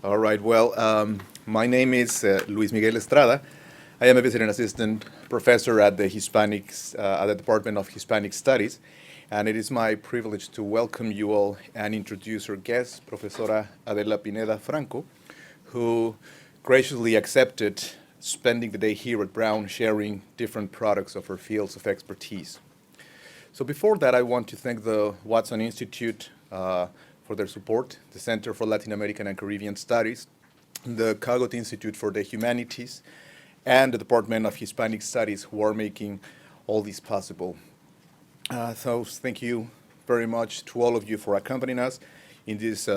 All right, well, my name is Luis Miguel Estrada. I am a visiting assistant professor at the at the Department of Hispanic Studies, and it is my privilege to welcome you all and introduce our guest, Professora Adela Pineda Franco, who graciously accepted spending the day here at Brown sharing different products of her fields of expertise. So before that, I want to thank the Watson Institute for their support, the Center for Latin American and Caribbean Studies, the Cagot Institute for the Humanities, and the Department of Hispanic Studies who are making all this possible. So thank you very much to all of you for accompanying us in this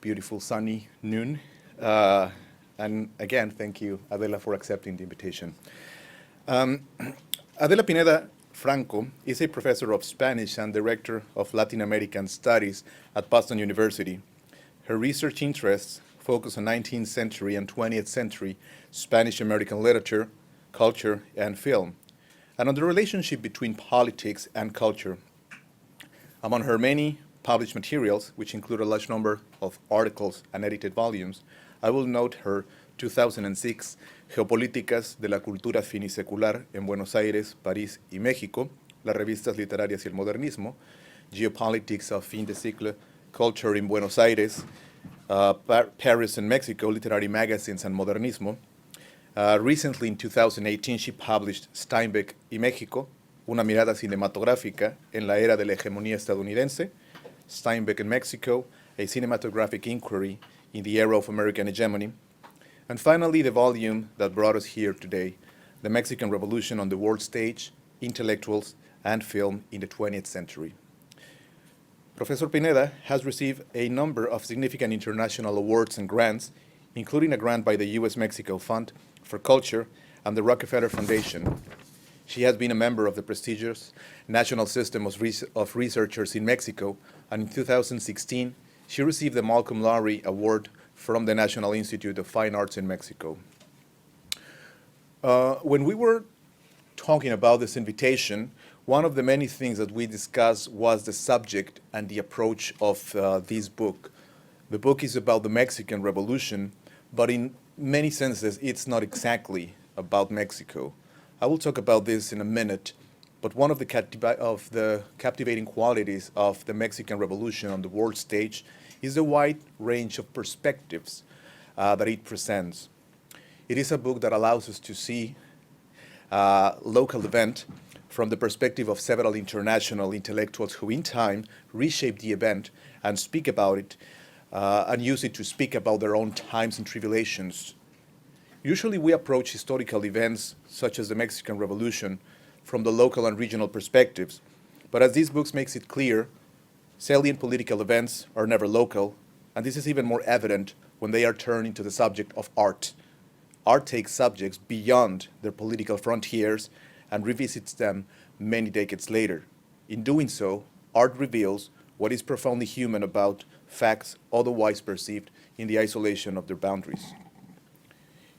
beautiful sunny noon. And again, thank you, Adela, for accepting the invitation. Adela Pineda Franco is a professor of Spanish and director of Latin American Studies at Boston University. Her research interests focus on 19th century and 20th century Spanish American literature, culture, and film, and on the relationship between politics and culture. Among her many published materials, which include a large number of articles and edited volumes, I will note her 2006 Geopolíticas de la cultura finisecular en Buenos Aires, París y México, las revistas literarias y el modernismo, Geopolitics of finisecular culture in Buenos Aires, Paris and Mexico, literary magazines and modernismo. Recently, in 2018, she published Steinbeck y México, una mirada cinematográfica en la era de la hegemonía estadounidense, Steinbeck in Mexico, a cinematographic inquiry in the era of American hegemony. And finally, the volume that brought us here today, The Mexican Revolution on the World Stage, Intellectuals and Film in the 20th Century. Professor Pineda has received a number of significant international awards and grants, including a grant by the U.S.-Mexico Fund for Culture and the Rockefeller Foundation. She has been a member of the prestigious National System of Researchers in Mexico, and in 2016, she received the Malcolm Lowry Award from the National Institute of Fine Arts in Mexico. When we were talking about this invitation, one of the many things that we discussed was the subject and the approach of this book. The book is about the Mexican Revolution, but in many senses, it's not exactly about Mexico. I will talk about this in a minute, but one of the captivating qualities of the Mexican Revolution on the world stage is the wide range of perspectives that it presents. It is a book that allows us to see local event from the perspective of several international intellectuals who in time reshape the event and speak about it and use it to speak about their own times and tribulations. Usually we approach historical events such as the Mexican Revolution from the local and regional perspectives, but as this book makes it clear, salient political events are never local, and this is even more evident when they are turned into the subject of art. Art takes subjects beyond their political frontiers and revisits them many decades later. In doing so, art reveals what is profoundly human about facts otherwise perceived in the isolation of their boundaries.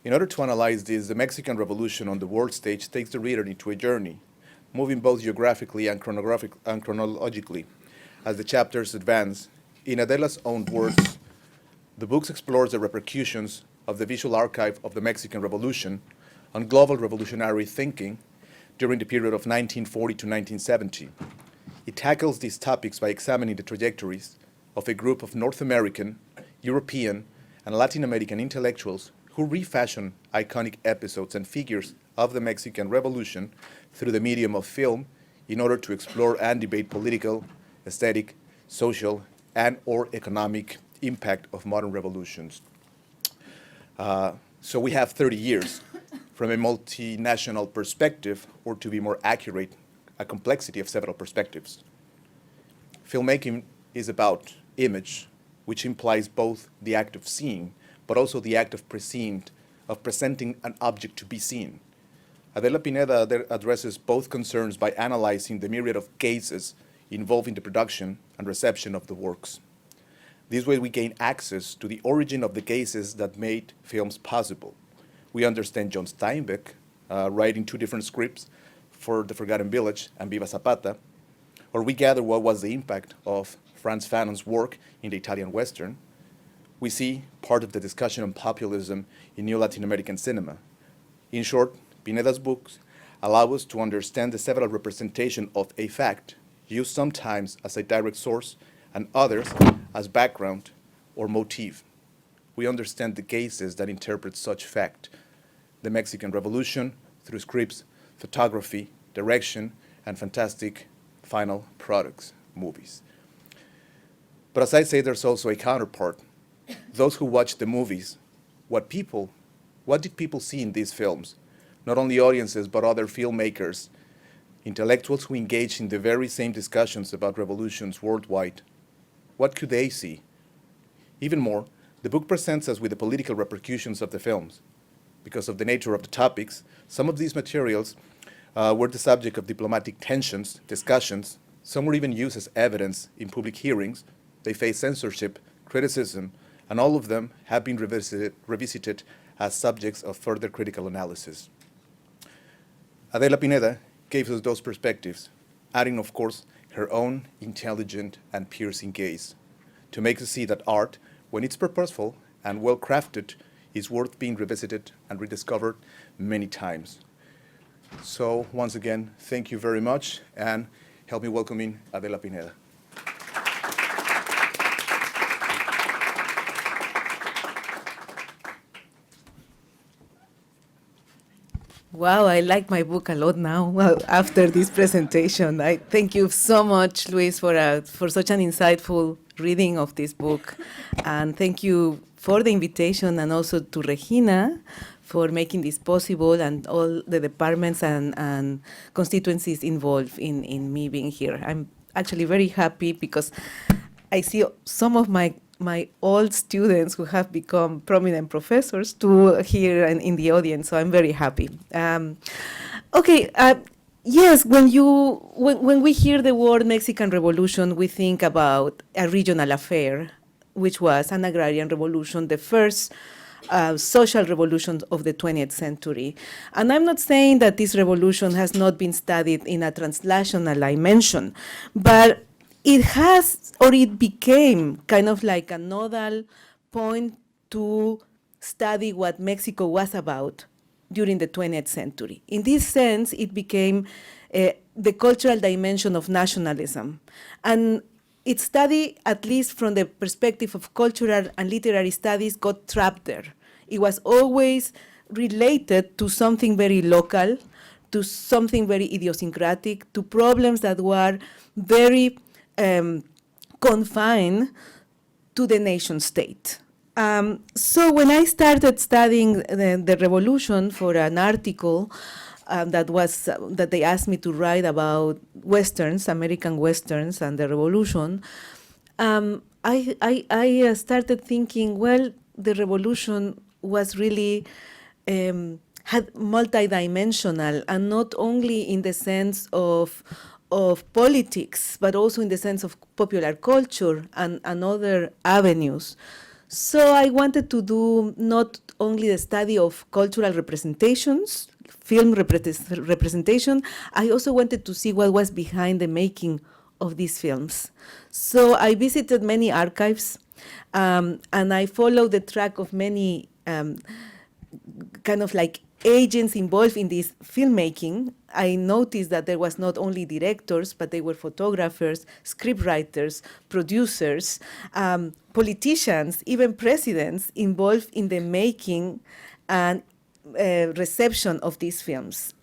In order to analyze this, the Mexican Revolution on the world stage takes the reader into a journey, moving both geographically and chronologically. As the chapters advance, in Adela's own words, the book explores the repercussions of the visual archive of the Mexican Revolution on global revolutionary thinking during the period of 1940 to 1970. It tackles these topics by examining the trajectories of a group of North American, European, and Latin American intellectuals who refashion iconic episodes and figures of the Mexican Revolution through the medium of film in order to explore and debate political, aesthetic, social, and or economic impact of modern revolutions. So we have 30 years from a multinational perspective, or to be more accurate, a complexity of several perspectives. Filmmaking is about image, which implies both the act of seeing, but also the act of presenting an object to be seen. Adela Pineda addresses both concerns by analyzing the myriad of cases involving the production and reception of the works. This way we gain access to the origin of the cases that made films possible. We understand John Steinbeck writing two different scripts for The Forgotten Village and Viva Zapata, or we gather what was the impact of Frantz Fanon's work in the Italian Western. we see part of the discussion on populism in new Latin American cinema. In short, Pineda's books allow us to understand the several representation of a fact, used sometimes as a direct source and others as background or motif. We understand the cases that interpret such fact, the Mexican Revolution through scripts, photography, direction, and fantastic final products, movies. But as I say, there's also a counterpart. Those who watch the movies, what did people see in these films? Not only audiences, but other filmmakers, intellectuals who engage in the very same discussions about revolutions worldwide. What could they see? Even more, the book presents us with the political repercussions of the films. Because of the nature of the topics, some of these materials were the subject of diplomatic tensions, discussions. Some were even used as evidence in public hearings. They face censorship, criticism, and all of them have been revisited as subjects of further critical analysis. Adela Pineda gave us those perspectives, adding, of course, her own intelligent and piercing gaze to make us see that art, when it's purposeful and well-crafted, is worth being revisited and rediscovered many times. So once again, thank you very much, and help me welcome in Adela Pineda. Wow, I like my book a lot now after this presentation. I thank you so much, Luis, for such an insightful reading of this book. And thank you for the invitation, and also to Regina for making this possible, and all the departments and constituencies involved in me being here. I'm actually very happy because I see some of my old students who have become prominent professors here and in the audience, so I'm very happy. Yes, when we hear the word Mexican Revolution, we think about a regional affair, which was an agrarian revolution, the first social revolution of the 20th century. And I'm not saying that this revolution has not been studied in a translational dimension, but it has, or it became kind of like a nodal point to study what Mexico was about during the 20th century. In this sense, it became the cultural dimension of nationalism. And its study, at least from the perspective of cultural and literary studies, got trapped there. It was always related to something very local, to something very idiosyncratic, to problems that were very confined to the nation state. So when I started studying the revolution for an article that they asked me to write about Westerns, American Westerns, and the revolution, I started thinking, well, the revolution was really had multidimensional, and not only in the sense of politics, but also in the sense of popular culture and other avenues. So I wanted to do not only the study of cultural representations, film representation, I also wanted to see what was behind the making of these films. So I visited many archives, and I followed the track of many kind of like agents involved in this filmmaking. I noticed that there was not only directors, but they were photographers, scriptwriters, producers, politicians, even presidents involved in the making and reception of these films.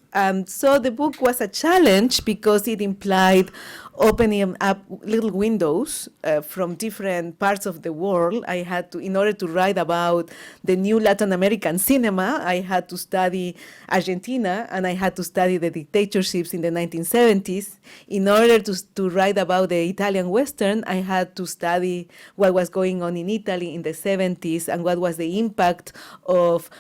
So the book was a challenge because it implied opening up little windows from different parts of the world. I had to, in order to write about the new Latin American cinema, I had to study Argentina, and I had to study the dictatorships in the 1970s. In order to write about the Italian Western, I had to study what was going on in Italy in the 70s and what was the impact of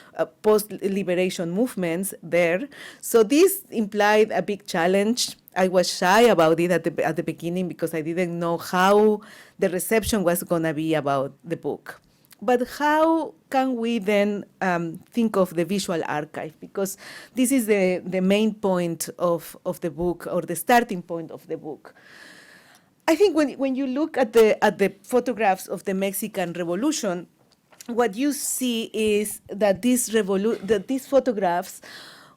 post-liberation movements there. So this implied a big challenge. I was shy about it at the beginning because I didn't know how the reception was going to be about the book. But how can we then think of the visual archive? Because this is the main point of the book, or the starting point of the book. I think when you look at the photographs of the Mexican Revolution, what you see is that these photographs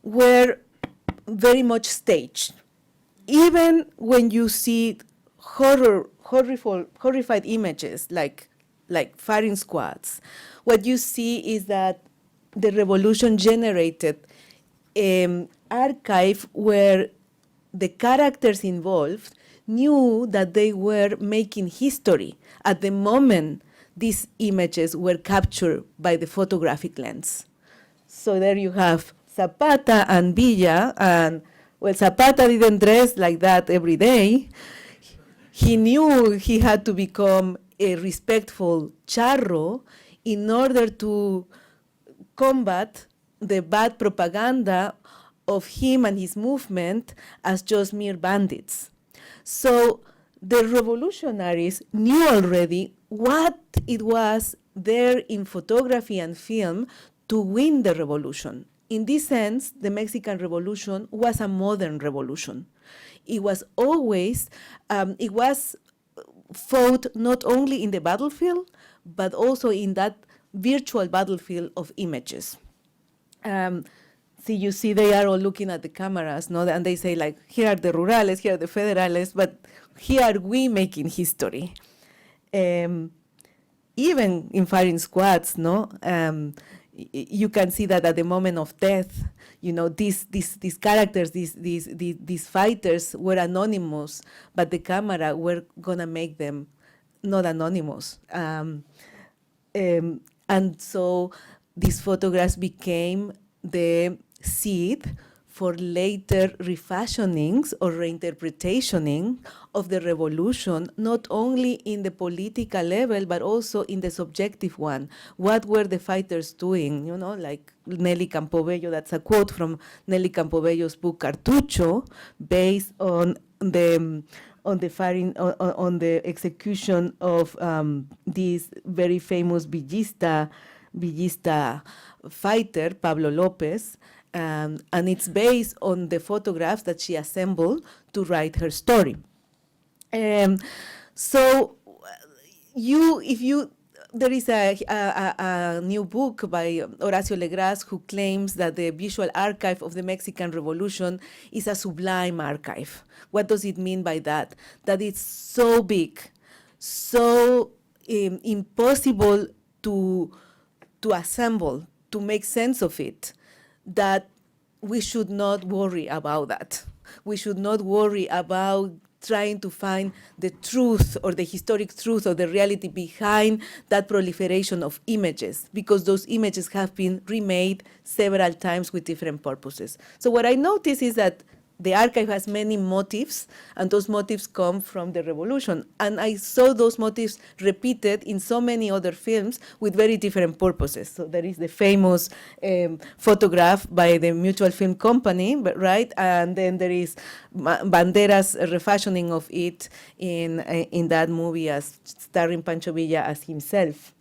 were very much staged. Even when you see horrified images like firing squads, what you see is that the revolution generated an archive where the characters involved knew that they were making history at the moment these images were captured by the photographic lens. So there you have Zapata and Villa, and well, Zapata didn't dress like that every day. He knew he had to become a respectful charro in order to combat the bad propaganda of him and his movement as just mere bandits. So the revolutionaries knew already what it was there in photography and film to win the revolution. In this sense, the Mexican Revolution was a modern revolution. It was always, it was fought not only in the battlefield, but also in that virtual battlefield of images. See, you see they are all looking at the cameras, no? And they say, like, here are the rurales, here are the federales, but here are we making history. Even in firing squads, no? You can see that at the moment of death, you know, these characters, these fighters were anonymous, but the camera were gonna make them not anonymous. And so these photographs became the seed for later refashionings or reinterpretationing of the revolution, not only in the political level, but also in the subjective one. What were the fighters doing? You know, like Nelly Campobello, that's a quote from Nelly Campobello's book Cartucho, based on the firing, on the execution of this very famous Villista fighter, Pablo Lopez. And it's based on the photographs that she assembled to write her story. So there is a new book by Horacio Legras who claims that the visual archive of the Mexican Revolution is a sublime archive. What does it mean by that? That it's so big, so impossible to assemble, to make sense of it, that we should not worry about that. We should not worry about trying to find the truth or the historic truth or the reality behind that proliferation of images, because those images have been remade several times with different purposes. So what I notice is that the archive has many motifs, and those motifs come from the revolution. And I saw those motifs repeated in so many other films with very different purposes. So there is the famous photograph by the Mutual Film Company, right? And then there is Bandera's refashioning of it in that movie as starring Pancho Villa as himself.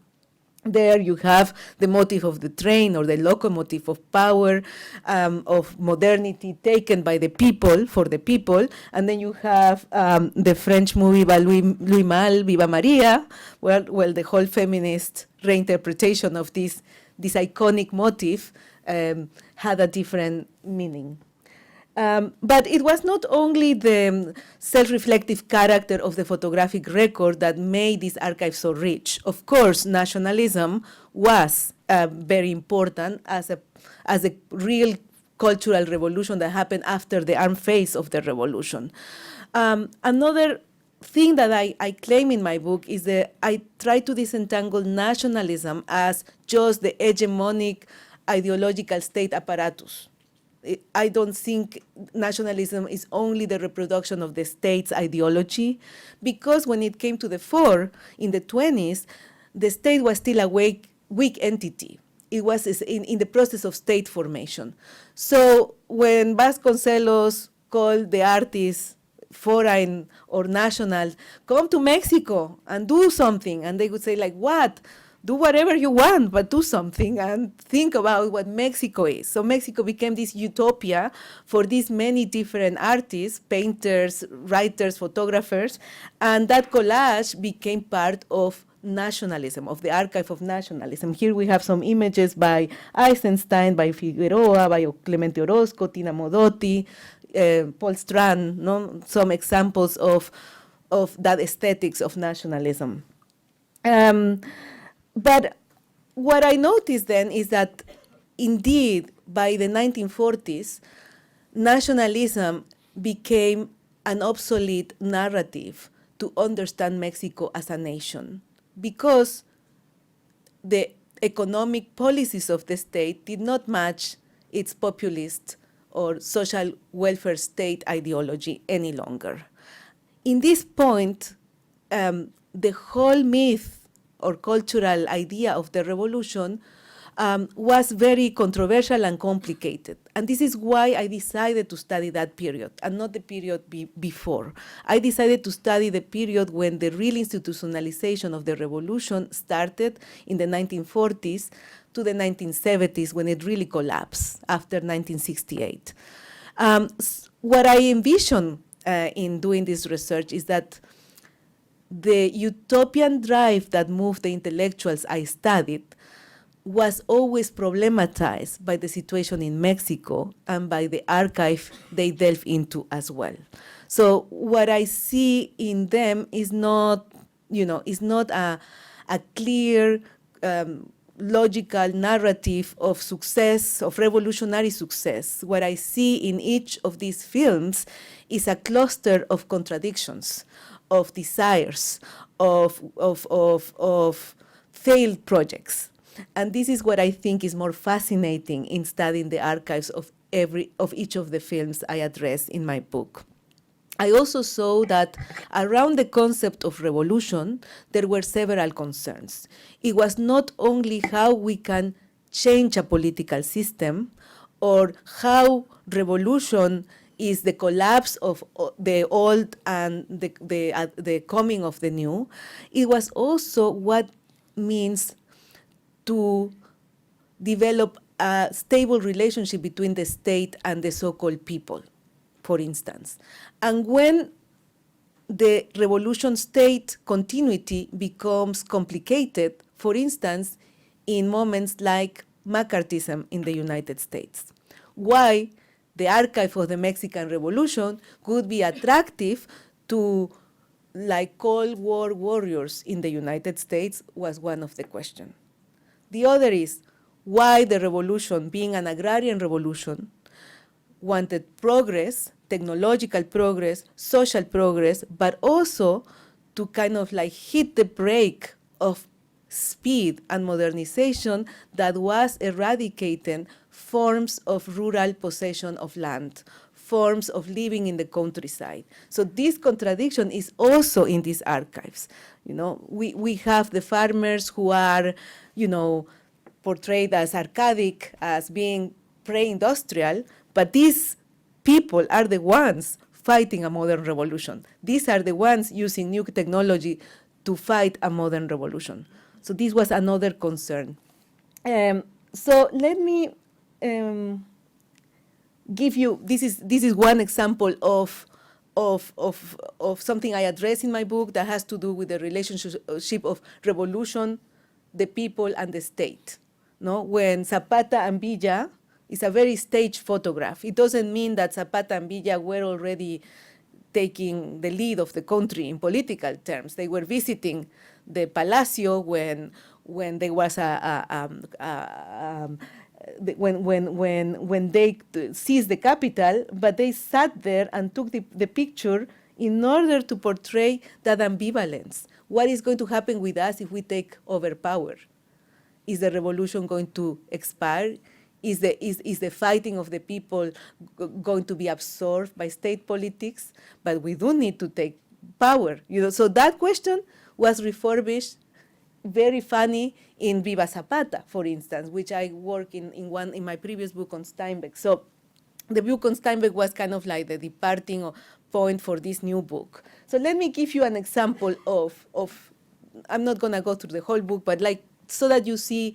There you have the motif of the train or the locomotive of power, of modernity taken by the people, for the people. And then you have the French movie by Louis Malle, Viva Maria, well, the whole feminist reinterpretation of this iconic motif had a different meaning. But it was not only the self-reflective character of the photographic record that made this archive so rich. Of course, nationalism was very important as a real cultural revolution that happened after the armed phase of the revolution. Another thing that I claim in my book is that I try to disentangle nationalism as just the hegemonic ideological state apparatus. I don't think nationalism is only the reproduction of the state's ideology, because when it came to the fore in the 20s, the state was still a weak entity. It was in the process of state formation. So when Vasconcelos called the artists foreign or national, come to Mexico and do something, and they would say, like, what? Do whatever you want, but do something and think about what Mexico is. So Mexico became this utopia for these many different artists, painters, writers, photographers, and that collage became part of nationalism, of the archive of nationalism. Here we have some images by Eisenstein, by Figueroa, by Clemente Orozco, Tina Modotti, Paul Strand, no? Some examples of that aesthetics of nationalism. But what I noticed then is that indeed by the 1940s, nationalism became an obsolete narrative to understand Mexico as a nation, because the economic policies of the state did not match its populist or social welfare state ideology any longer. In this point, the whole myth or cultural idea of the revolution was very controversial and complicated. And this is why I decided to study that period and not the period before. I decided to study the period when the real institutionalization of the revolution started in the 1940s to the 1970s, when it really collapsed after 1968. What I envision in doing this research is that the utopian drive that moved the intellectuals I studied was always problematized by the situation in Mexico and by the archive they delve into as well. So what I see in them is not, is not a clear, logical narrative of success, of revolutionary success. What I see in each of these films is a cluster of contradictions, of desires, of failed projects. And this is what I think is more fascinating in studying the archives of each of the films I address in my book. I also saw that around the concept of revolution, there were several concerns. It was not only how we can change a political system, or how revolution is the collapse of the old and the coming of the new. It was also what means to develop a stable relationship between the state and the so-called people, for instance. And when the revolution state continuity becomes complicated, for instance, in moments like McCarthyism in the United States, why the archive of the Mexican Revolution could be attractive to like Cold War warriors in the United States was one of the questions. The other is why the revolution, being an agrarian revolution, wanted progress, technological progress, social progress, but also to kind of like hit the brake of speed and modernization that was eradicating forms of rural possession of land, forms of living in the countryside. So this contradiction is also in these archives. We have the farmers who are, portrayed as archaic, as being pre-industrial, but these people are the ones fighting a modern revolution. These are the ones using new technology to fight a modern revolution. So this was another concern. So let me give you, this is one example of something I address in my book that has to do with the relationship of revolution, the people, and the state. When Zapata and Villa is a very staged photograph. It doesn't mean that Zapata and Villa were already taking the lead of the country in political terms. They were visiting the Palacio when there was when they seized the capital, but they sat there and took the picture in order to portray that ambivalence. What is going to happen with us if we take over power? Is the revolution going to expire? Is the fighting of the people going to be absorbed by state politics? But we do need to take power. So that question was refurbished, very funny, in Viva Zapata, for instance, which I work in my previous book on Steinbeck. So the book on Steinbeck was kind of like the departing point for this new book. So let me give you an example of I'm not going to go through the whole book, but like so that you see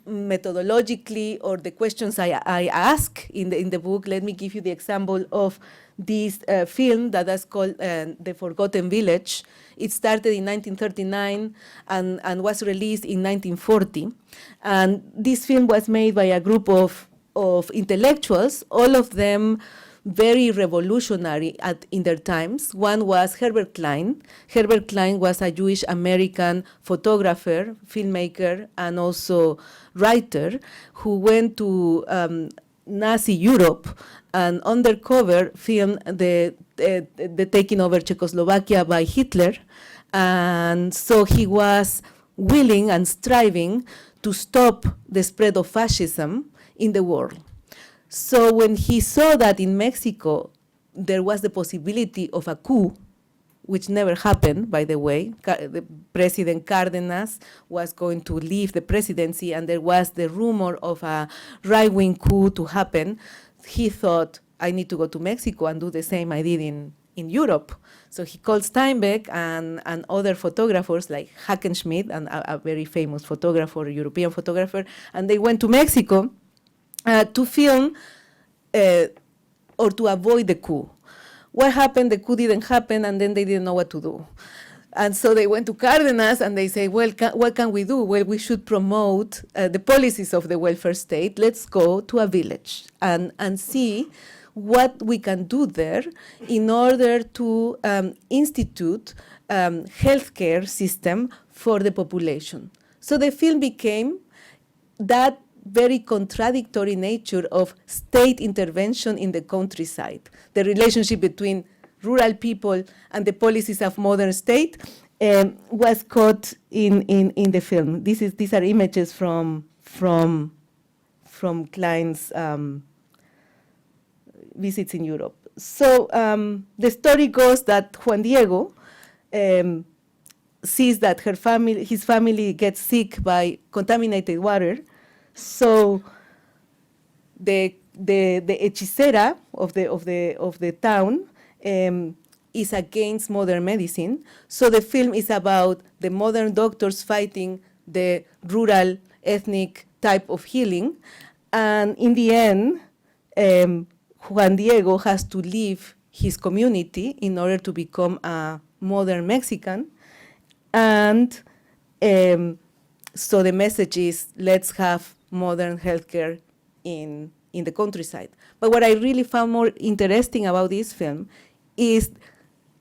methodologically, or the questions I ask in the book. Let me give you the example of this film that is called The Forgotten Village. It started in 1939 and was released in 1940. And this film was made by a group of intellectuals, all of them very revolutionary in their times. One was Herbert Klein. Herbert Klein was a Jewish American photographer, filmmaker, and also writer who went to Nazi Europe and undercover filmed the taking over Czechoslovakia by Hitler. And so he was willing and striving to stop the spread of fascism in the world. So when he saw that in Mexico there was the possibility of a coup, which never happened, by the way, the President Cárdenas was going to leave the presidency and there was the rumor of a right-wing coup to happen, he thought, I need to go to Mexico and do the same I did in Europe. So he called Steinbeck and other photographers like Hackenschmidt, and a very famous photographer, European photographer, and they went to Mexico to film or to avoid the coup. What happened? The coup didn't happen, and then they didn't know what to do. And so they went to Cárdenas and they say, well, what can we do? Well, we should promote the policies of the welfare state. Let's go to a village and see what we can do there in order to institute healthcare system for the population. So the film became that very contradictory nature of state intervention in the countryside, the relationship between rural people and the policies of modern state was caught in the film. These are images from Klein's visits in Europe. So the story goes that Juan Diego sees that his family gets sick by contaminated water. So the hechicera of the town is against modern medicine. So the film is about the modern doctors fighting the rural ethnic type of healing, and in the end, Juan Diego has to leave his community in order to become a modern Mexican, and so the message is, let's have modern healthcare in the countryside. But what I really found more interesting about this film is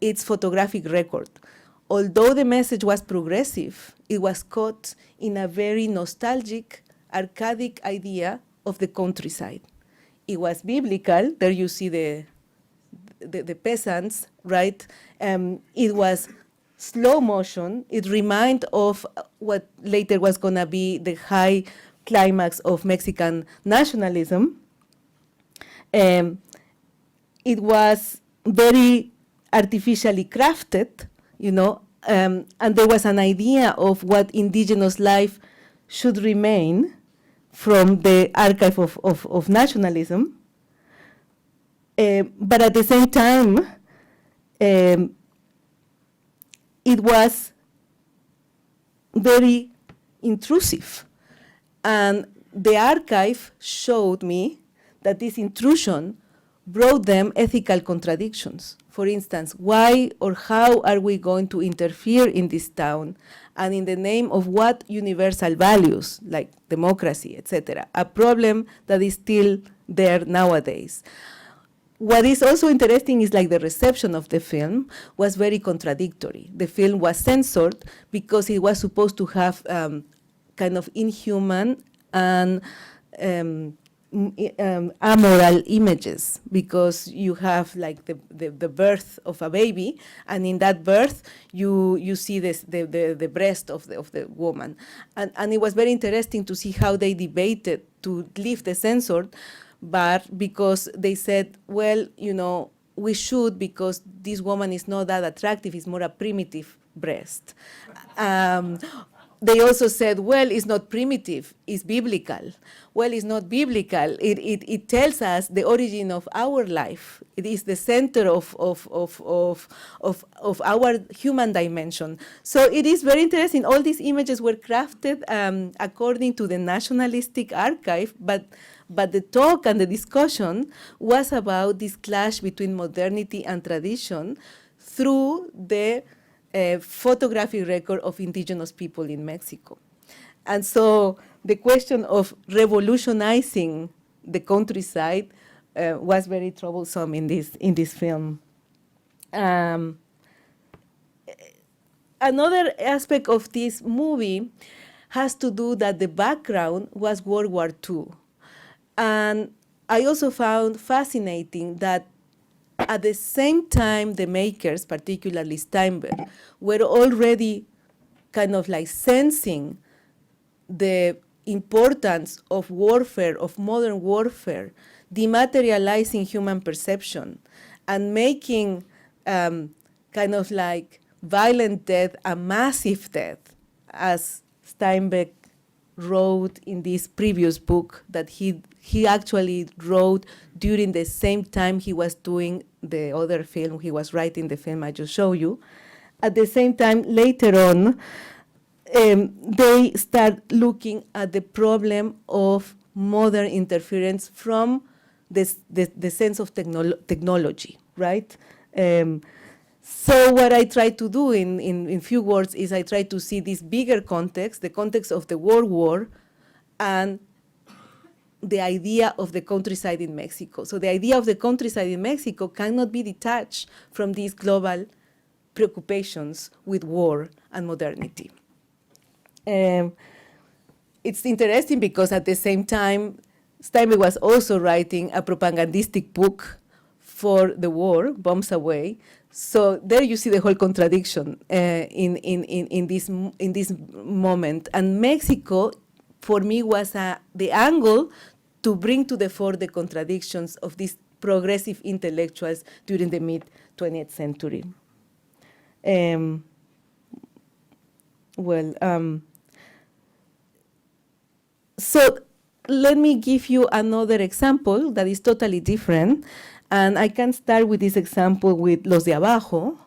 its photographic record. Although the message was progressive, it was caught in a very nostalgic, archaic idea of the countryside. It was biblical. There you see the peasants, right? It was slow motion. It reminded of what later was going to be the high climax of Mexican nationalism. It was very artificially crafted, and there was an idea of what indigenous life should remain from the archive of nationalism. But at the same time, it was very intrusive. And the archive showed me that this intrusion brought them ethical contradictions. For instance, why or how are we going to interfere in this town, and in the name of what universal values, like democracy, etc., a problem that is still there nowadays. What is also interesting is like the reception of the film was very contradictory. The film was censored because it was supposed to have kind of inhuman and amoral images, because you have like the birth of a baby, and in that birth you see the breast of the woman, and it was very interesting to see how they debated to leave the censored, but because they said, well, we should, because this woman is not that attractive, it's more a primitive breast. they also said, well, it's not primitive, it's biblical. Well, it's not biblical. It tells us the origin of our life. It is the center of our human dimension. So it is very interesting. All these images were crafted according to the nationalistic archive, but the talk and the discussion was about this clash between modernity and tradition through the photographic record of indigenous people in Mexico. And so the question of revolutionizing the countryside was very troublesome in this film. Another aspect of this movie has to do that the background was World War II. And I also found fascinating that at the same time, the makers, particularly Steinbeck, were already kind of like sensing the importance of warfare, of modern warfare, dematerializing human perception, and making kind of like violent death a massive death, as Steinbeck wrote in this previous book that he actually wrote during the same time he was doing the other film, he was writing the film I just showed you. At the same time, later on, they start looking at the problem of modern interference from the sense of technology, right? So what I try to do in few words is I try to see this bigger context, the context of the World War, and the idea of the countryside in Mexico. So the idea of the countryside in Mexico cannot be detached from these global preoccupations with war and modernity. It's interesting because at the same time, Steinbeck was also writing a propagandistic book for the war, Bombs Away. So there you see the whole contradiction in this moment. And Mexico, for me, was the angle to bring to the fore the contradictions of these progressive intellectuals during the mid-20th century. So let me give you another example that is totally different. And I can start with this example with Los de Abajo,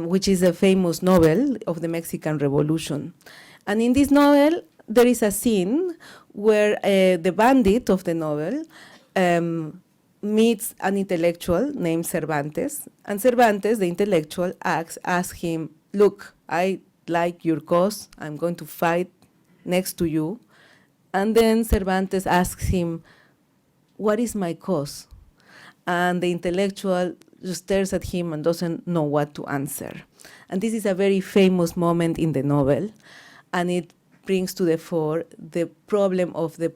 which is a famous novel of the Mexican Revolution. And in this novel, there is a scene where the bandit of the novel meets an intellectual named Cervantes. And Cervantes, the intellectual, asks him, look, I like your cause. I'm going to fight next to you. And then Cervantes asks him, what is my cause? And the intellectual just stares at him and doesn't know what to answer. And this is a very famous moment in the novel, and it brings to the fore the problem of the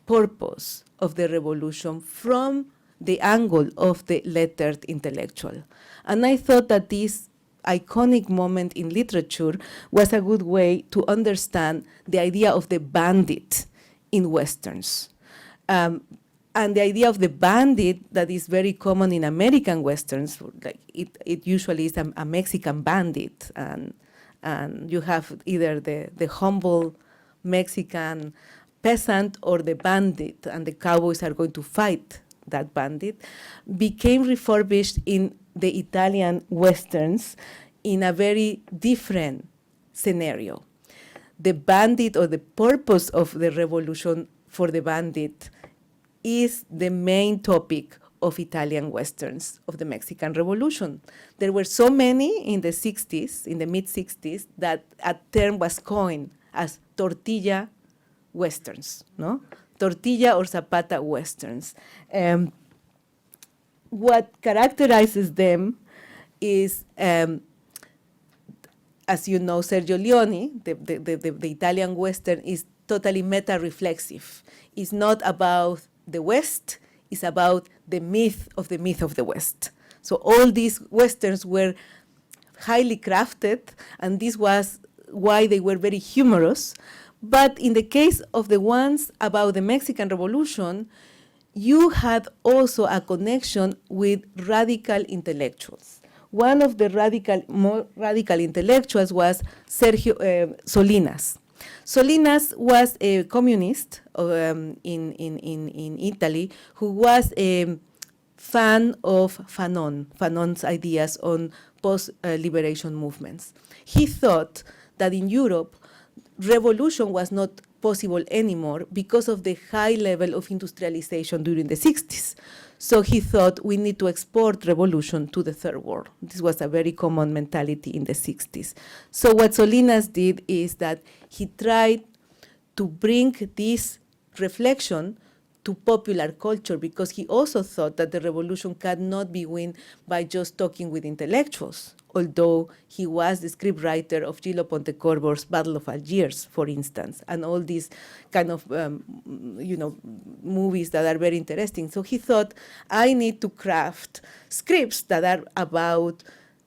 purpose of the revolution from the angle of the lettered intellectual. And I thought that this iconic moment in literature was a good way to understand the idea of the bandit in Westerns. And the idea of the bandit that is very common in American Westerns, like it usually is a Mexican bandit, and you have either the humble Mexican peasant or the bandit, and the cowboys are going to fight that bandit, became refurbished in the Italian Westerns in a very different scenario. The bandit, or the purpose of the revolution for the bandit, is the main topic of Italian Westerns of the Mexican Revolution. There were so many in the 60s, in the mid-60s, that a term was coined as tortilla Westerns, no? Tortilla or Zapata Westerns. What characterizes them is, as you know, Sergio Leone, the Italian Western, is totally meta-reflexive. It's not about the West, it's about the myth of the West. So all these Westerns were highly crafted, and this was why they were very humorous. But in the case of the ones about the Mexican Revolution, you had also a connection with radical intellectuals One of the more radical intellectuals was Sergio Solinas. Solinas was a communist in Italy who was a fan of Fanon's ideas on post-liberation movements. He thought that in Europe, revolution was not possible anymore because of the high level of industrialization during the 60s. So he thought we need to export revolution to the third world. This was a very common mentality in the 60s. So what Solinas did is that he tried to bring this reflection to popular culture, because he also thought that the revolution cannot be won by just talking with intellectuals, although he was the scriptwriter of Gillo Pontecorvo's Battle of Algiers, for instance, and all these kind of movies that are very interesting. So he thought, I need to craft scripts that are about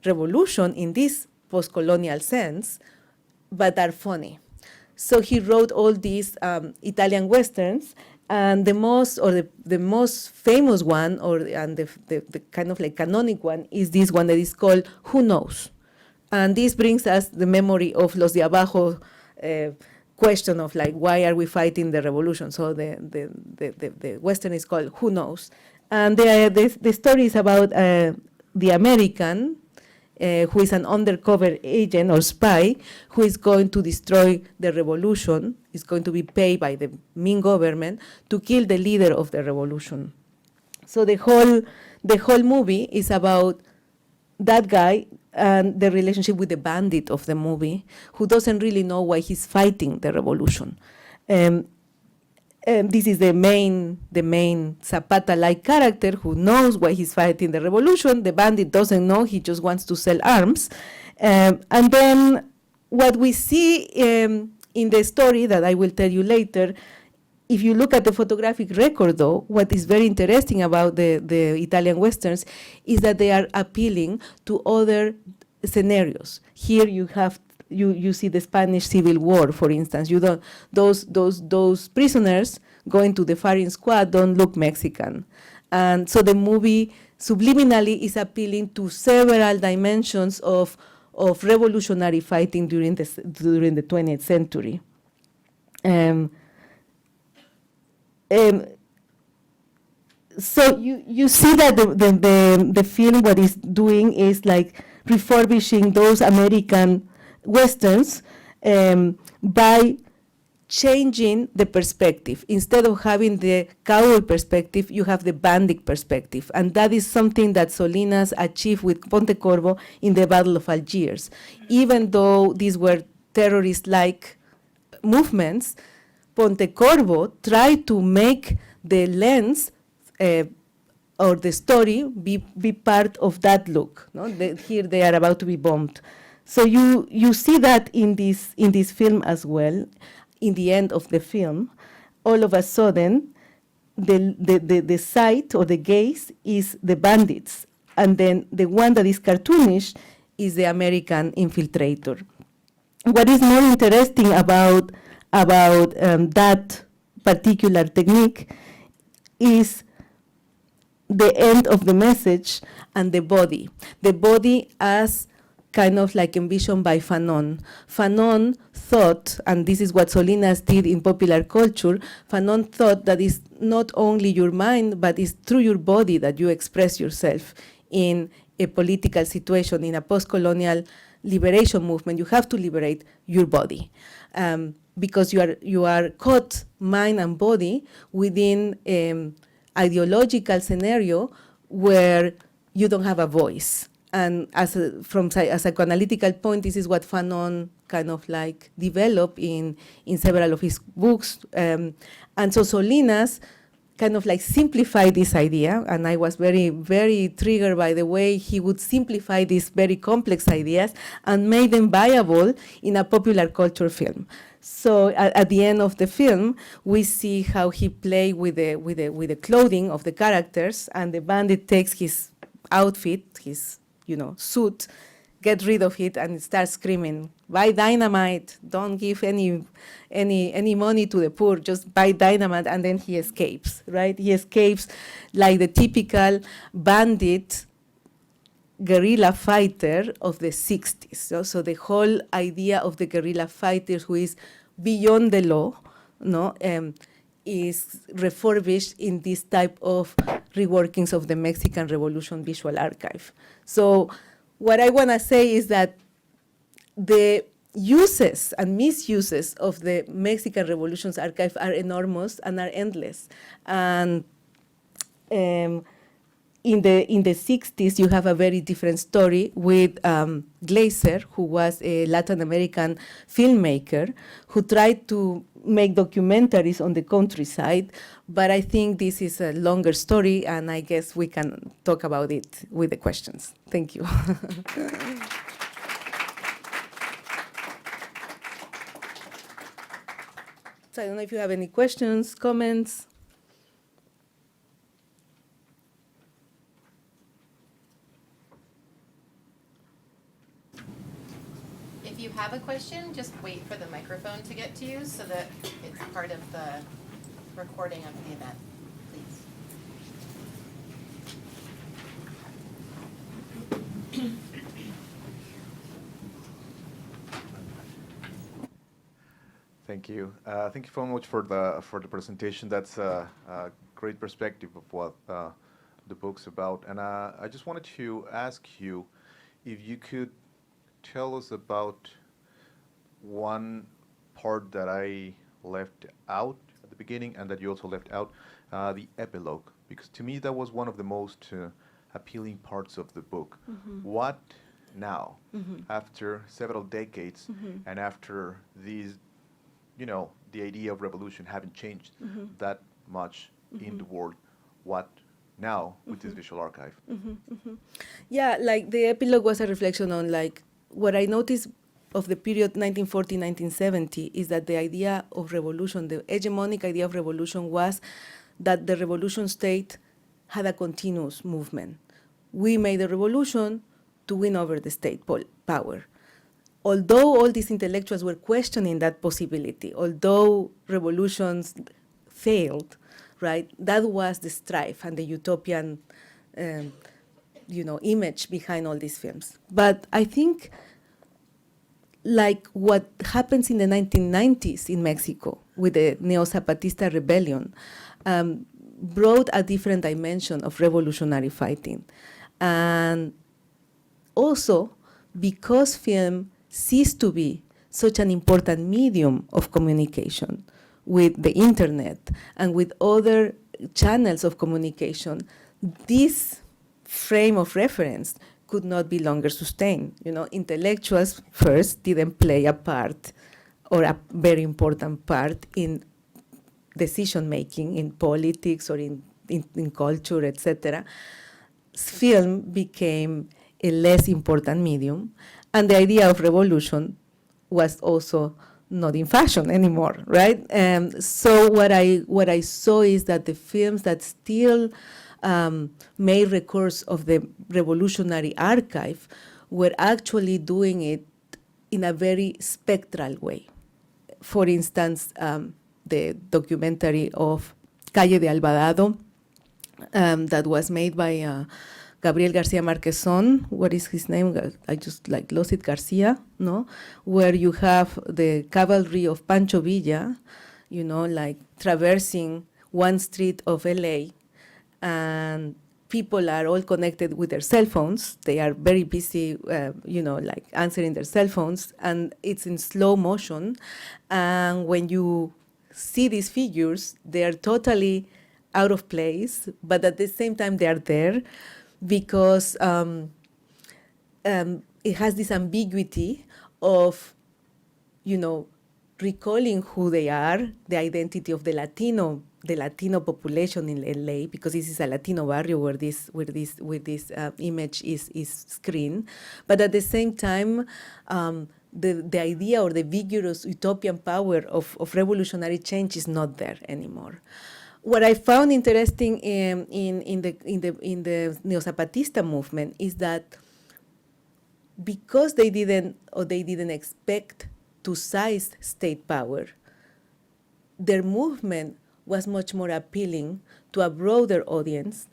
revolution in this post-colonial sense, but are funny. So he wrote all these Italian westerns, and the most famous one, the kind of like canonic one, is this one that is called Who Knows? And this brings us the memory of Los de Abajo question of like, why are we fighting the revolution? So the Western is called Who Knows? And the story is about the American who is an undercover agent or spy who is going to destroy the revolution, is going to be paid by the Ming government to kill the leader of the revolution. So the whole movie is about that guy and the relationship with the bandit of the movie, who doesn't really know why he's fighting the revolution. This is the main Zapata-like character who knows why he's fighting the revolution. The bandit doesn't know, he just wants to sell arms. And then what we see in the story that I will tell you later, if you look at the photographic record though, what is very interesting about the Italian Westerns is that they are appealing to other scenarios. Here you have you see the Spanish Civil War, for instance. You don't those prisoners going to the firing squad don't look Mexican, and so the movie subliminally is appealing to several dimensions of revolutionary fighting during the 20th century. So you see that the film what it's doing is like refurbishing those American Westerns by changing the perspective. Instead of having the cowboy perspective, you have the bandit perspective. And that is something that Solinas achieved with Pontecorvo in the Battle of Algiers. Even though these were terrorist-like movements, Pontecorvo tried to make the lens or the story be part of that look. No? Here they are about to be bombed. So you see that in this film as well. In the end of the film, all of a sudden, the sight or the gaze is the bandits, and then the one that is cartoonish is the American infiltrator. What is more interesting about that particular technique is the end of the message and the body. The body as kind of like envisioned by Fanon. Fanon thought, and this is what Solinas did in popular culture, Fanon thought that it's not only your mind, but it's through your body that you express yourself in a political situation, in a post-colonial liberation movement. You have to liberate your body because you are caught, mind and body, within ideological scenario where you don't have a voice. And from a psychoanalytical point, this is what Fanon kind of like developed in several of his books. And so Solinas kind of like simplified this idea, and I was very, very triggered by the way he would simplify these very complex ideas and made them viable in a popular culture film. So at the end of the film, we see how he played with the clothing of the characters, and the bandit takes his outfit, his suit, get rid of it, and starts screaming, buy dynamite, don't give any money to the poor, just buy dynamite, and then he escapes, right? He escapes like the typical bandit guerrilla fighter of the 60s. So the whole idea of the guerrilla fighter who is beyond the law, no, is refurbished in this type of reworkings of the Mexican Revolution visual archive. So what I want to say is that the uses and misuses of the Mexican Revolution's archive are enormous and are endless. And in the 60s, you have a very different story with Glaser, who was a Latin American filmmaker who tried to make documentaries on the countryside. But I think this is a longer story, and I guess we can talk about it with the questions. Thank you. So I don't know if you have any questions, comments. If you have a question, just wait for the microphone to get to you so that it's part of the recording of the event, please. Thank you. Thank you very much for the presentation. That's a great perspective of what the book's about. And I just wanted to ask you if you could tell us about one part that I left out at the beginning and that you also left out, the epilogue, because to me that was one of the most appealing parts of the book. Mm-hmm. What now, after several decades and after these, the idea of revolution having changed that much in the world, what now with this visual archive? Yeah, like the epilogue was a reflection on like what I noticed of the period 1940-1970 is that the idea of revolution, the hegemonic idea of revolution was that the revolution state had a continuous movement. We made a revolution to win over the state power. Although all these intellectuals were questioning that possibility, although revolutions failed, right, that was the strife and the utopian image behind all these films. But I think like what happens in the 1990s in Mexico with the Neo-Zapatista rebellion brought a different dimension of revolutionary fighting. And also because film ceased to be such an important medium of communication with the internet and with other channels of communication, this frame of reference could not be longer sustained. Intellectuals first didn't play a part or a very important part in decision making in politics or in culture, etc. Film became a less important medium, and the idea of revolution was also not in fashion anymore, right? So what I saw is that the films that still made recourse of the revolutionary archive were actually doing it in a very spectral way. For instance, the documentary of Calle de Alvarado that was made by Gabriel Garcia Marquezon, what is his name? I just lost it, Garcia, no? Where you have the cavalry of Pancho Villa, traversing one street of LA, and people are all connected with their cell phones. They are very busy, answering their cell phones, and it's in slow motion. And when you see these figures, they are totally out of place, but at the same time they are there because it has this ambiguity of, recalling who they are, the identity of the Latino population in LA, because this is a Latino barrio where this image is screened, but at the same time, the idea or the vigorous utopian power of revolutionary change is not there anymore. What I found interesting in the Neo-Zapatista movement is that because they didn't expect to seize state power, their movement was much more appealing to a broader audience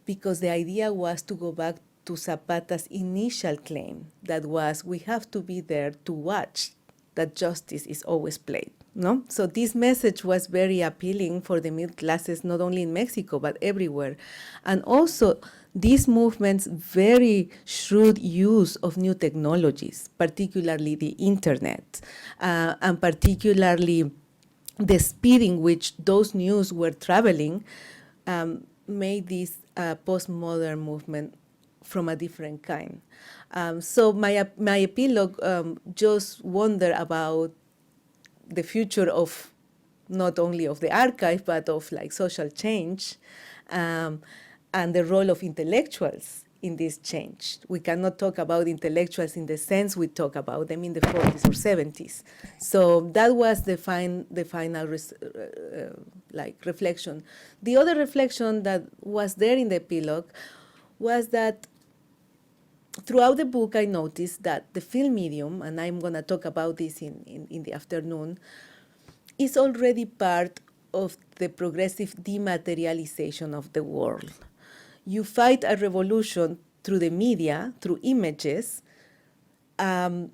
because the idea was to go back to Zapata's initial claim that was, we have to be there to watch that justice is always played. No? So this message was very appealing for the middle classes, not only in Mexico, but everywhere. And also, this movement's very shrewd use of new technologies, particularly the internet, and particularly the speed in which those news were traveling, made this postmodern movement from a different kind. So my epilogue just wonder about the future of not only of the archive, but of like social change, and the role of intellectuals in this change. We cannot talk about intellectuals in the sense we talk about them in the 40s or 70s. So that was the final reflection. The other reflection that was there in the epilogue was that throughout the book, I noticed that the film medium, and I'm going to talk about this in the afternoon, is already part of the progressive dematerialization of the world. You fight a revolution through the media, through images, and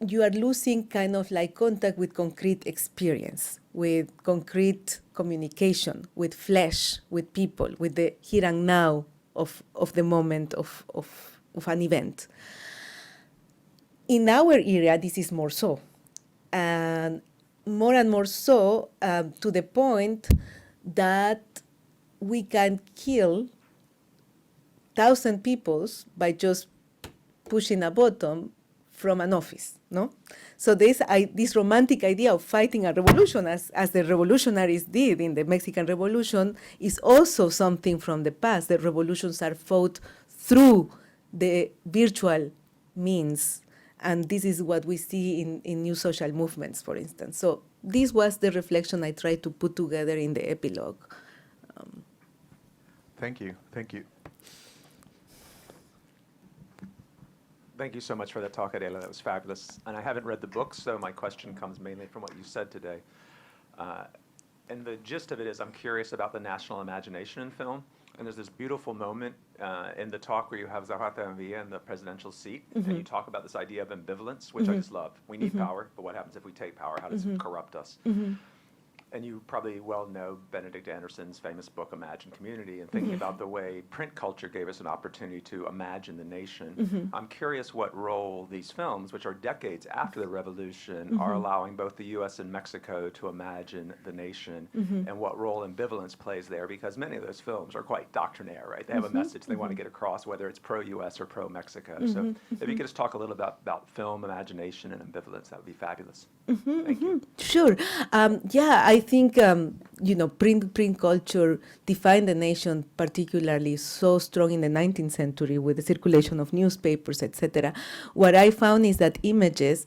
you are losing kind of like contact with concrete experience, with concrete communication, with flesh, with people, with the here and now of the moment of an event. In our area, this is more so. And more so to the point that we can kill 1,000 people by just pushing a button from an office, no? So this romantic idea of fighting a revolution, as the revolutionaries did in the Mexican Revolution, is also something from the past. The revolutions are fought through the virtual means, and this is what we see in new social movements, for instance. So this was the reflection I tried to put together in the epilogue. Thank you. Thank you. Thank you so much for that talk, Adela. That was fabulous. And I haven't read the book, so my question comes mainly from what you said today. And the gist of it is I'm curious about the national imagination in film. And there's this beautiful moment in the talk where you have Zapata and Villa in the presidential seat, and you talk about this idea of ambivalence, which I just love. We need power, but what happens if we take power? How does it corrupt us? And you probably well know Benedict Anderson's famous book, Imagine Community, and thinking about the way print culture gave us an opportunity to imagine the nation. I'm curious what role these films, which are decades after the revolution, are allowing both the US and Mexico to imagine the nation, and what role ambivalence plays there, because many of those films are quite doctrinaire, right? They have a message they want to get across, whether it's pro-US or pro-Mexico. So if you could just talk a little about film, imagination, and ambivalence, that would be fabulous. Thank you. Sure. I think print culture defined the nation particularly so strong in the 19th century with the circulation of newspapers, etc. What I found is that images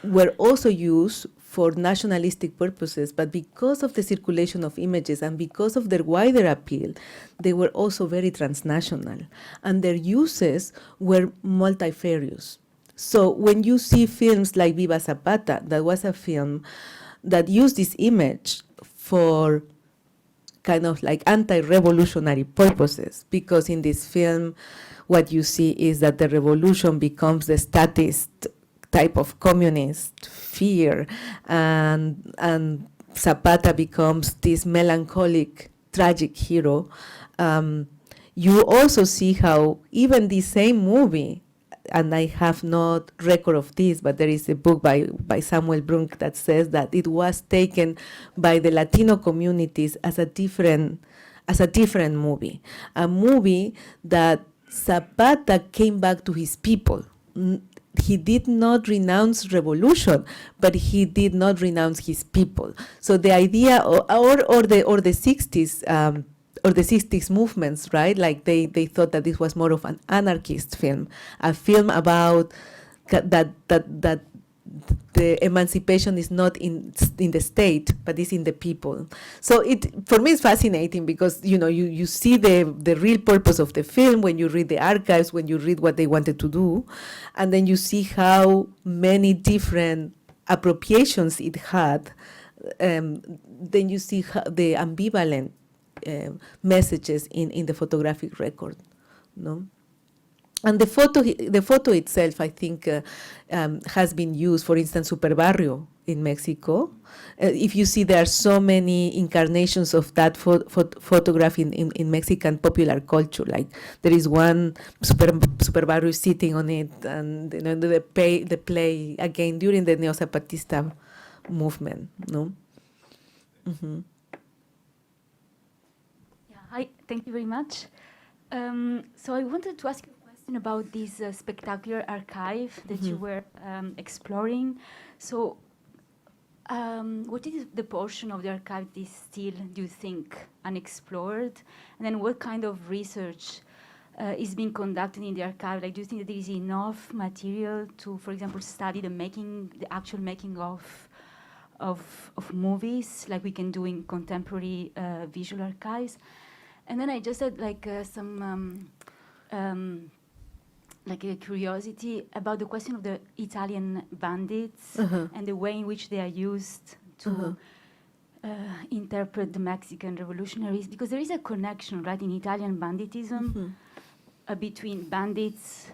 were also used for nationalistic purposes, but because of the circulation of images and because of their wider appeal, they were also very transnational, and their uses were multifarious. So when you see films like Viva Zapata, that was a film that used this image for kind of like anti-revolutionary purposes, because in this film, what you see is that the revolution becomes the statist type of communist fear, and Zapata becomes this melancholic, tragic hero. You also see how even the same movie, and I have not record of this, but there is a book by Samuel Brunk that says that it was taken by the Latino communities as a different movie, a movie that Zapata came back to his people. He did not renounce revolution, but he did not renounce his people. So the idea, or the 60s. Or the 60s movements, right? Like they thought that this was more of an anarchist film, a film about that the emancipation is not in the state, but is in the people. So for me it's fascinating because you see the real purpose of the film when you read the archives, when you read what they wanted to do, and then you see how many different appropriations it had. Then you see how the ambivalent messages in the photographic record, no? And the photo itself, I think, has been used. For instance, Super Barrio in Mexico. If you see, there are so many incarnations of that photograph in Mexican popular culture. Like there is one Super Barrio sitting on it, and the play again during the Neo-Zapatista movement. No. Mm-hmm. Yeah. Hi. Thank you very much. So I wanted to ask you about this spectacular archive that you were exploring. So what is the portion of the archive that is still, do you think, unexplored? And then what kind of research is being conducted in the archive? Like, do you think that there is enough material to, for example, study the actual making of movies, like we can do in contemporary visual archives? And then I just had like like a curiosity about the question of the Italian bandits and the way in which they are used to interpret the Mexican revolutionaries, because there is a connection, right, in Italian banditism between bandits,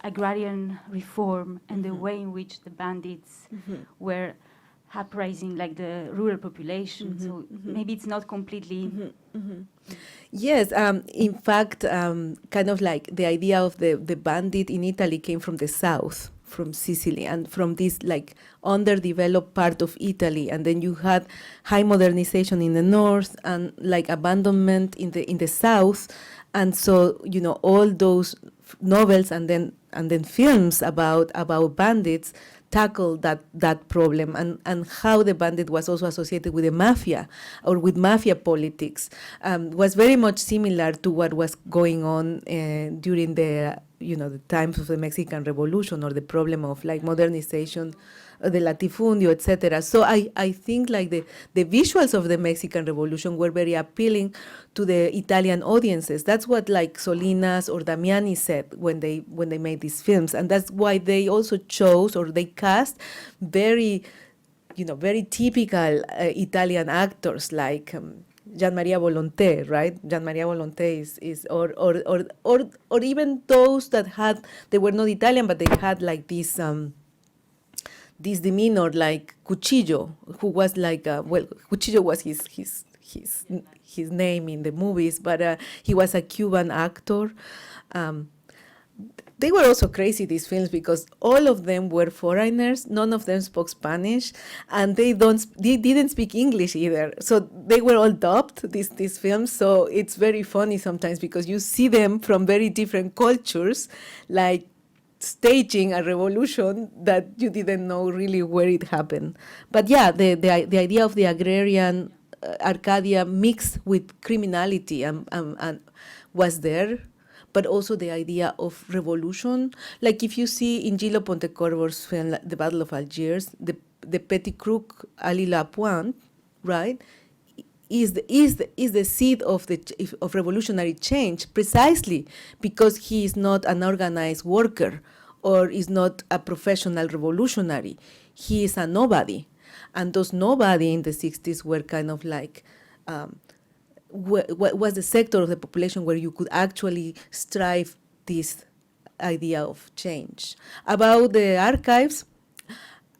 agrarian reform, and the way in which the bandits were uprising, like the rural population. So maybe it's not completely... Yes, in fact, kind of like the idea of the bandit in Italy came from the south, from Sicily, and from this like underdeveloped part of Italy. And then you had high modernization in the north and like abandonment in the south. And so, you know, all those novels and then films about bandits tackle that problem, and how the bandit was also associated with the mafia or with mafia politics was very much similar to what was going on during the times of the Mexican Revolution, or the problem of like modernization, the latifundio, etc. So I think like the visuals of the Mexican Revolution were very appealing to the Italian audiences. That's what like Solinas or Damiani said when they made these films, and that's why they also chose, or they cast very typical Italian actors like Gian Maria Volonté, right? Gian Maria Volonté is or even those that they were not Italian, but they had like this demeanor, like Cuchillo, who was like Cuchillo was his name in the movies, but he was a Cuban actor. They were also crazy, these films, because all of them were foreigners. None of them spoke Spanish, and they didn't speak English either. So they were all dubbed, these films. So it's very funny sometimes, because you see them from very different cultures, like staging a revolution that you didn't know really where it happened. But yeah, the idea of the agrarian Arcadia mixed with criminality and was there. But also the idea of revolution. Like if you see in Gillo Pontecorvo's film, The Battle of Algiers, the Petit Crook Ali Lapointe, right, is the seed of revolutionary change, precisely because he is not an organized worker or is not a professional revolutionary. He is a nobody. And those nobody in the 60s were kind of like... was the sector of the population where you could actually strive this idea of change. About the archives,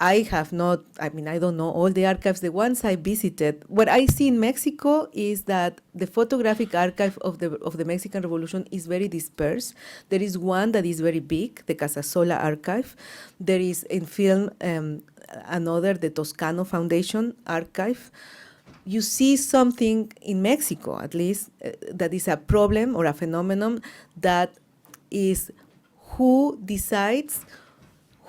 I don't know all the archives. The ones I visited, what I see in Mexico is that the photographic archive of the Mexican Revolution is very dispersed. There is one that is very big, the Casasola archive. There is in film another, the Toscano Foundation archive. You see something in Mexico, at least, that is a problem or a phenomenon, that is who decides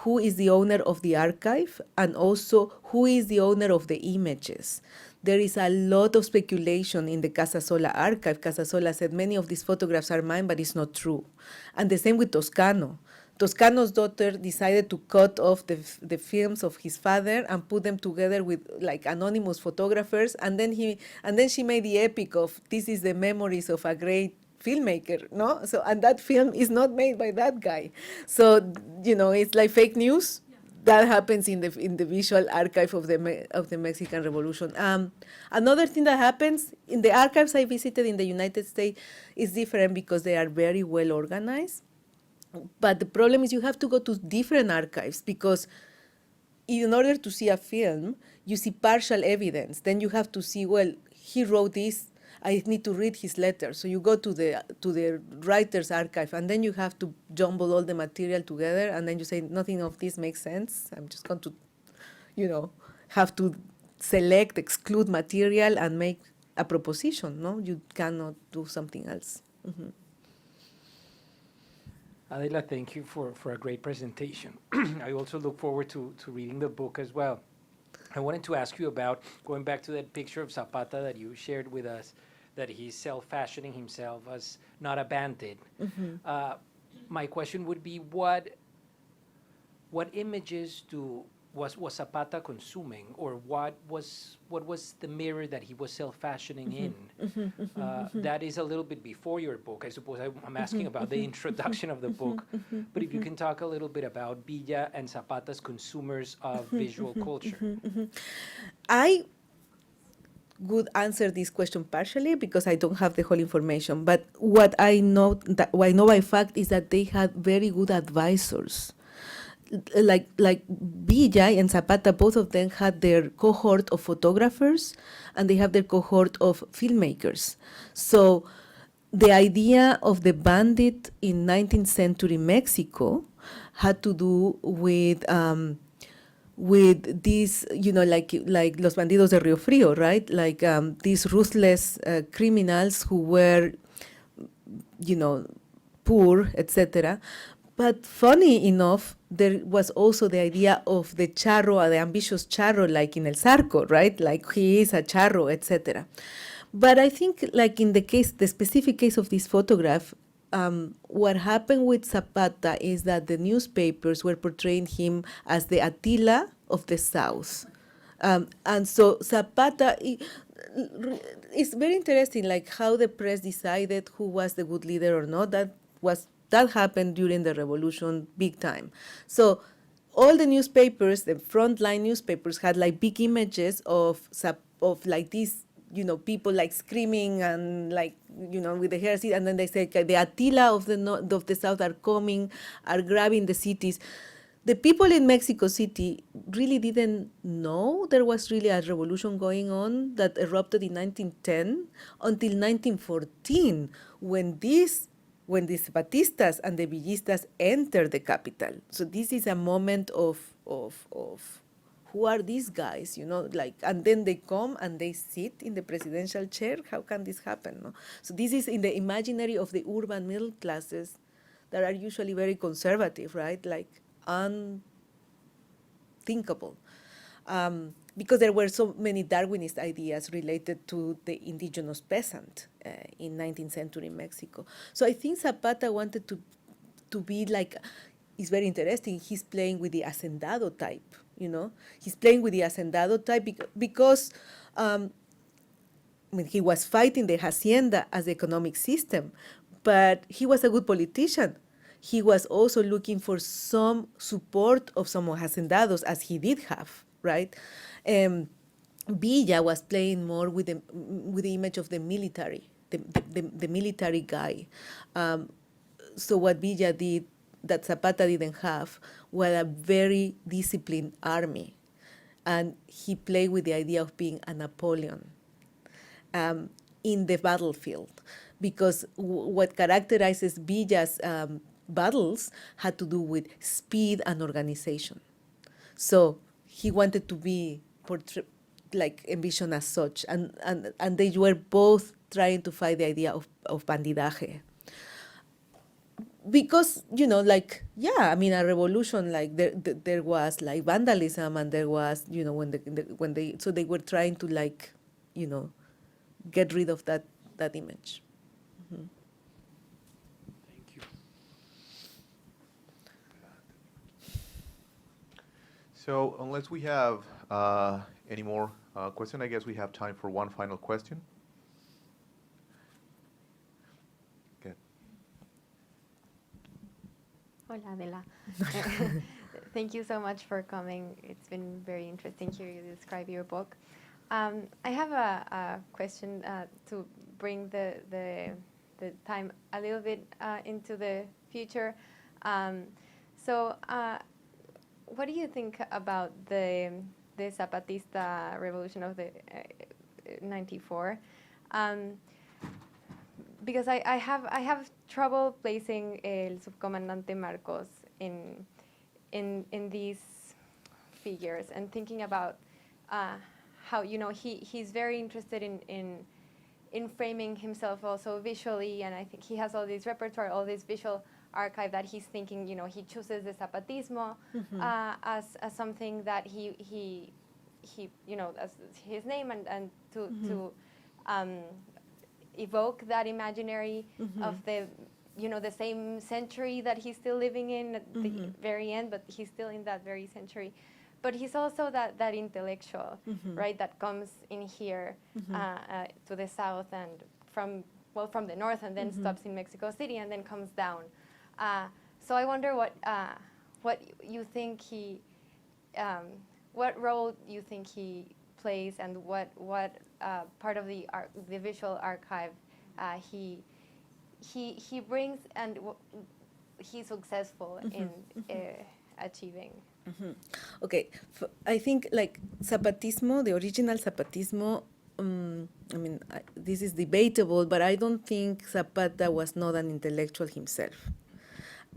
who is the owner of the archive, and also who is the owner of the images. There is a lot of speculation in the Casasola archive. Casasola said, many of these photographs are mine, but it's not true. And the same with Toscano. Toscano's daughter decided to cut off the films of his father and put them together with like anonymous photographers, and then she made the epic of, this is the memories of a great filmmaker, no? So, and that film is not made by that guy. So, it's like fake news. Yeah. That happens in the visual archive of the Mexican Revolution. Another thing that happens in the archives I visited in the United States is different, because they are very well organized. But the problem is you have to go to different archives, because in order to see a film, you see partial evidence. Then you have to see, well, he wrote this, I need to read his letter. So you go to the writer's archive, and then you have to jumble all the material together, and then you say, nothing of this makes sense. I'm just going to, have to select, exclude material, and make a proposition. No, you cannot do something else. Mm-hmm. Adela, thank you for a great presentation. I also look forward to reading the book as well. I wanted to ask you about, going back to that picture of Zapata that you shared with us, that he's self-fashioning himself as not a bandit. Mm-hmm. My question would be, what images was Zapata consuming, or what was the mirror that he was self-fashioning in? That is a little bit before your book. I suppose I'm asking about the introduction of the book, but if you can talk a little bit about Villa and Zapata's consumers of visual culture. I would answer this question partially because I don't have the whole information, but what I know by fact is that they had very good advisors. Like Villa and Zapata, both of them had their cohort of photographers, and they have their cohort of filmmakers. So the idea of the bandit in 19th century Mexico had to do with these, like Los Bandidos de Rio Frío, right? Like these ruthless criminals who were, poor, etc. But funny enough, there was also the idea of the charro, the ambitious charro, like in El Zarco, right? Like he is a charro, etc. But I think, like in the specific case of this photograph, what happened with Zapata is that the newspapers were portraying him as the Attila of the South. And so Zapata, it's very interesting, like how the press decided who was the good leader or not. That happened during the revolution, big time. So all the newspapers, the frontline newspapers, had like big images of like these, people like screaming and like, with the hair, and then they say the Attila of the South are coming, are grabbing the cities. The people in Mexico City really didn't know there was really a revolution going on that erupted in 1910 until 1914, when the Zapatistas and the Villistas entered the capital. So this is a moment of who are these guys, and then they come and they sit in the presidential chair. How can this happen? No? So this is in the imaginary of the urban middle classes that are usually very conservative, right? Like unthinkable. Because there were so many Darwinist ideas related to the indigenous peasant in 19th century Mexico. So I think Zapata wanted to be like, it's very interesting, he's playing with the hacendado type, He's playing with the hacendado type because he was fighting the hacienda as the economic system, but he was a good politician. He was also looking for some support of some hacendados, as he did have, right? Villa was playing more with the image of the military, the military guy. So what Villa did that Zapata didn't have was a very disciplined army, and he played with the idea of being a Napoleon in the battlefield, because what characterizes Villa's battles had to do with speed and organization. So he wanted to be envisioned as such, and they were both trying to fight the idea of bandidaje. Because, a revolution, like there was like vandalism, and there was, so they were trying to get rid of that image. Mm-hmm. Thank you. So unless we have any more questions, I guess we have time for one final question. Okay. Hola, Adela. Thank you so much for coming. It's been very interesting hearing you describe your book. I have a question to bring the time a little bit into the future. So, what do you think about the Zapatista revolution of the 94? Because I have trouble placing El Subcomandante Marcos in these figures and thinking about how he's very interested in framing himself also visually, and I think he has all this repertoire, all this visual archive that he's thinking. He chooses the Zapatismo as something that he as his name and to evoke that imaginary of the the same century that he's still living in at the very end, but he's still in that very century. But he's also that intellectual, right, that comes in here to the south and from the north, and then stops in Mexico City and then comes down. So I wonder what you think what role you think he plays, and what part of the visual archive he brings, and he's successful in achieving. Okay, I think like Zapatismo, the original Zapatismo, this is debatable, but I don't think Zapata was not an intellectual himself.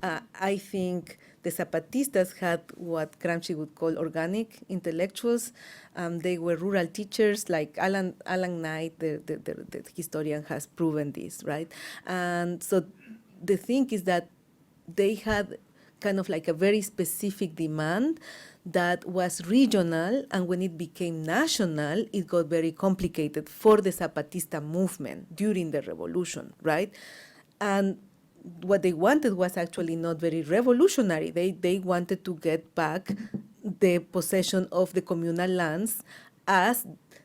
I think the Zapatistas had what Gramsci would call organic intellectuals. They were rural teachers, like Alan Knight, the historian, has proven this, right? And so the thing is that they had kind of like a very specific demand that was regional, and when it became national, it got very complicated for the Zapatista movement during the revolution, right? And what they wanted was actually not very revolutionary. They wanted to get back the possession of the communal lands as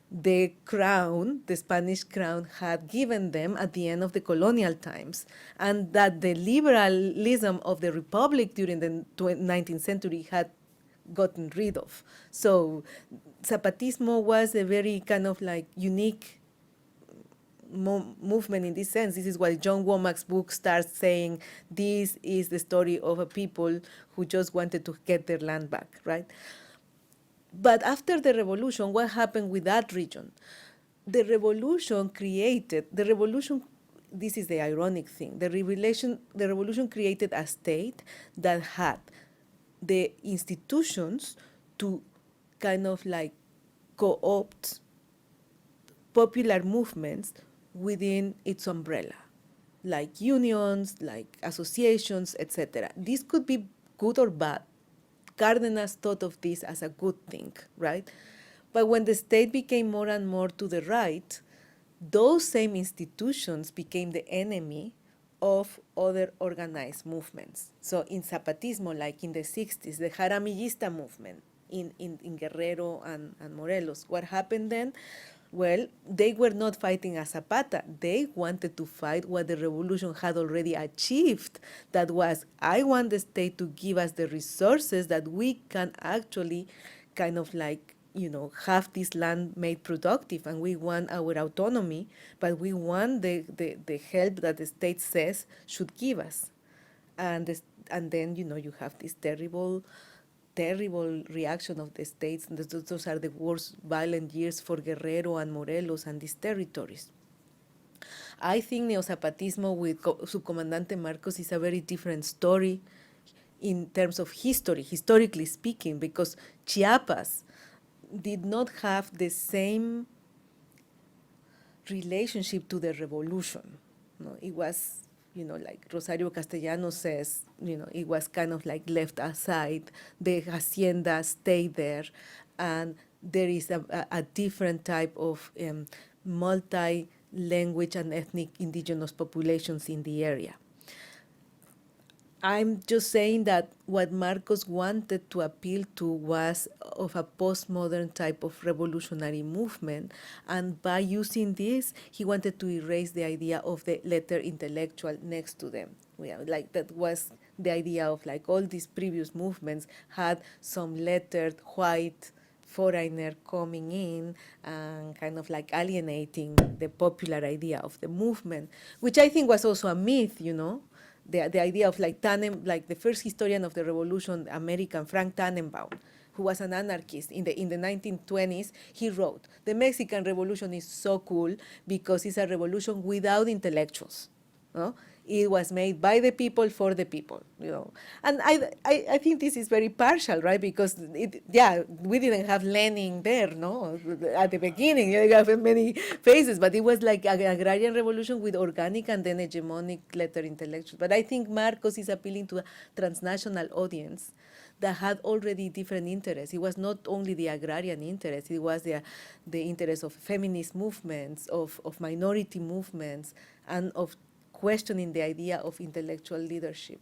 the crown, the Spanish crown, had given them at the end of the colonial times, and that the liberalism of the republic during the 19th century had gotten rid of. So Zapatismo was a very kind of like unique movement in this sense. This is why John Womack's book starts saying this is the story of a people who just wanted to get their land back, right? But after the revolution, what happened with that region? The revolution, this is the ironic thing, the revolution created a state that had the institutions to kind of like co-opt popular movements within its umbrella, like unions, like associations, etc. This could be good or bad. Cárdenas thought of this as a good thing, right? But when the state became more and more to the right, those same institutions became the enemy of other organized movements. So in Zapatismo, like in the 60s, the Jaramillista movement in Guerrero and Morelos, what happened then? Well, they were not fighting as Zapata. They wanted to fight what the revolution had already achieved. That was, I want the state to give us the resources that we can actually kind of like, have this land made productive, and we want our autonomy, but we want the help that the state says should give us. And then, you have this terrible reaction of the states. And those are the worst violent years for Guerrero and Morelos and these territories. I think Neo-Zapatismo with Subcomandante Marcos is a very different story in terms of history, historically speaking, because Chiapas did not have the same relationship to the revolution. It was, like Rosario Castellano says, it was kind of like left aside. The hacienda stayed there, and there is a different type of multi-language and ethnic indigenous populations in the area. I'm just saying that what Marcos wanted to appeal to was of a postmodern type of revolutionary movement, and by using this, he wanted to erase the idea of the letter intellectual next to them. Like that was the idea of like all these previous movements had some lettered white foreigner coming in and kind of like alienating the popular idea of the movement, which I think was also a myth, the idea of like the first historian of the revolution, American Frank Tannenbaum, who was an anarchist in the 1920s, he wrote, "The Mexican Revolution is so cool because it's a revolution without intellectuals. No? It was made by the people for the people, you know." And I think this is very partial, right? Because we didn't have Lenin there, no, at the beginning. You have many phases, but it was like an agrarian revolution with organic and then hegemonic letter intellectuals. But I think Marcos is appealing to a transnational audience that had already different interests. It was not only the agrarian interest, it was the interest of feminist movements, of minority movements, and of questioning the idea of intellectual leadership.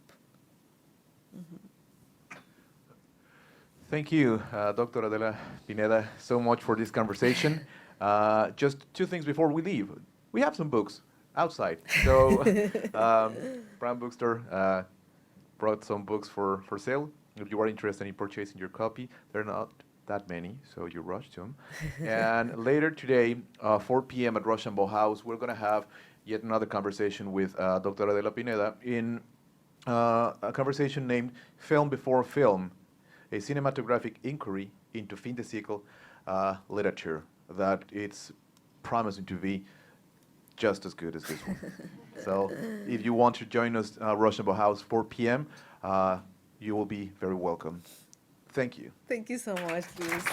Thank you, Dr. Adela Pineda, so much for this conversation. Just two things before we leave. We have some books outside. So Brown Bookstore brought some books for sale. If you are interested in purchasing your copy, they're not that many, so you rush to them. And later today, 4 p.m. at Rochambeau House, we're going to have yet another conversation with Dr. Adela Pineda in a conversation named Film Before Film, a cinematographic inquiry into fin de siècle literature that it's promising to be just as good as this one. So if you want to join us, Rochambeau House, 4 p.m., you will be very welcome. Thank you. Thank you so much, Luis.